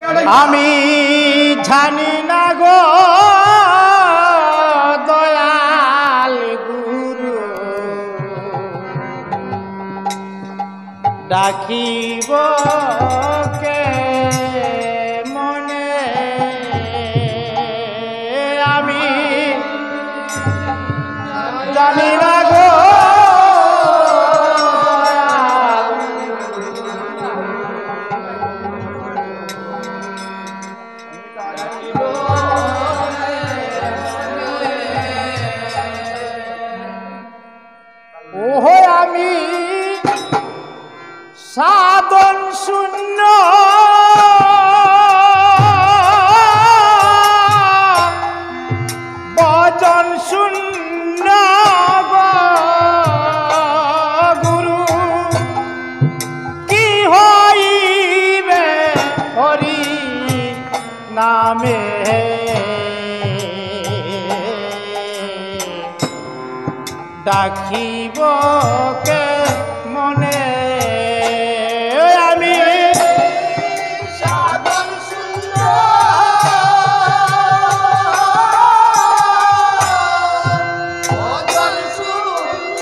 আমি জানি না গো দয়াল গুরু ডাকিব কে মনে আমি জানি না গো ওহো আমি সাধন শূন্য ভজন শূন্য গুরু কি হইবে হরি নামে ডাকিব কে মনে আমি সাধন শূন্য ভজন শূন্য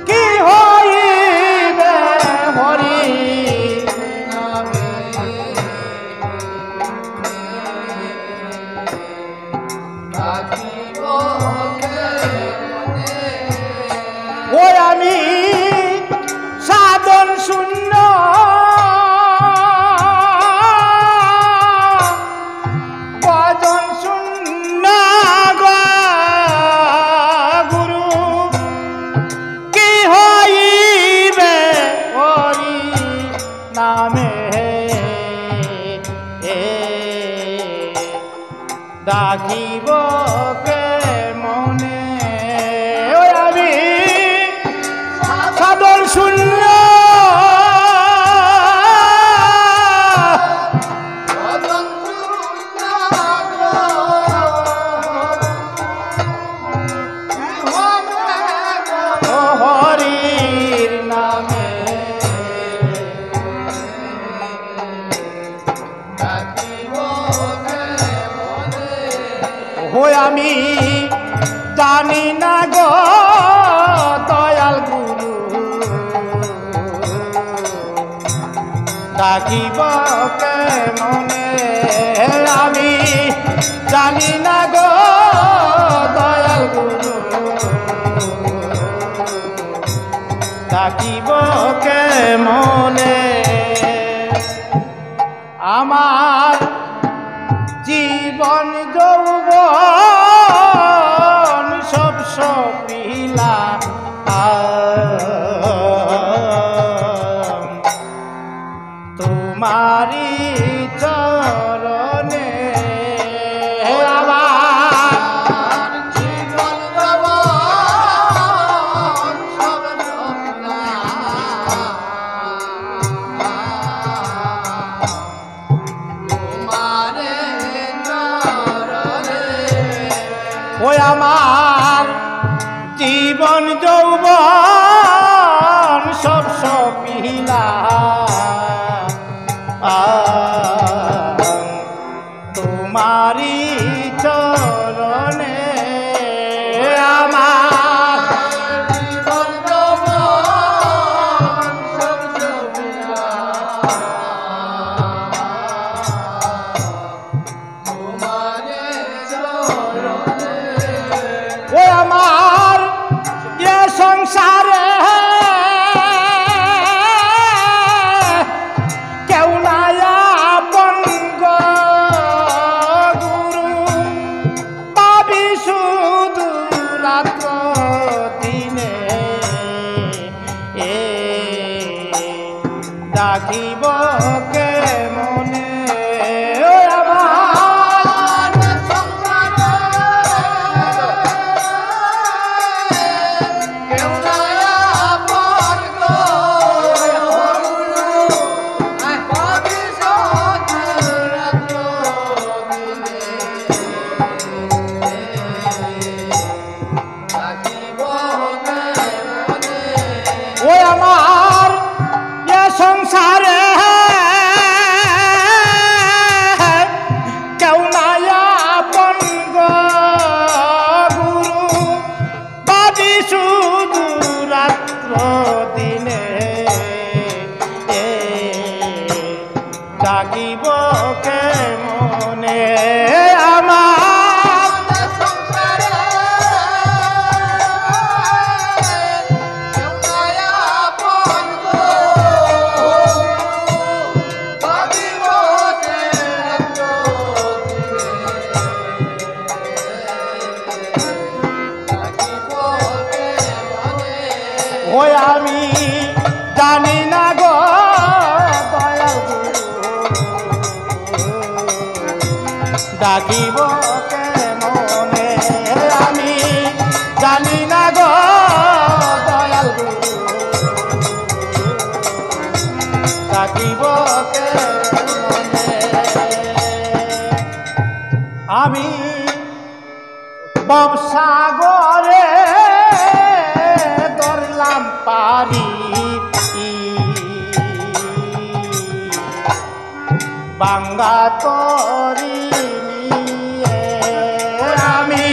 কি হইবে হরি ওই আমি সাধন শূন্য ভজন শূন্য গুরু কি হইবে হরি নামে ডাকিব কে মনে ওই আমি সাধন শূন্য হরির নামে ওই আমি জানি না গো দয়াল গুরু ডাকিব কে মনে আমি জানি না গো দয়াল গুরু ডাকিব কে মনে আমার জীবন যৌবন সব সপিলা তোমারি চরণে আমার জীবন যৌবন সব সপিলা ওই আমার জীবন যৌবন সব সপিলা তোমারি চরণে আমার জীবন যৌবন সব সপিলা তোমারি চরণে ও আমার এ সংসারে কেউ নাই আপন গো গুরু পাবি শুধু রাত্র দিনে ডাকিব কে মনে থাকিব কেমনে আমি জানি না গো দয়াল গুরু থাকিব কেমনে আমি ভবসাগরে ধরলাম পারি বাঙ্গা তরি নিয়ে আমি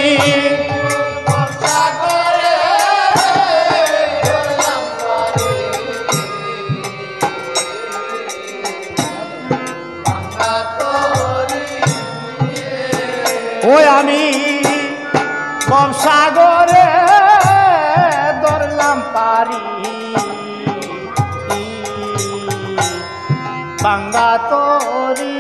ভবসাগরে ধরলাম পারি বাঙ্গা তরি নিয়ে ওই আমি ভবসাগরে ধরলাম পারি বাঙ্গা তরি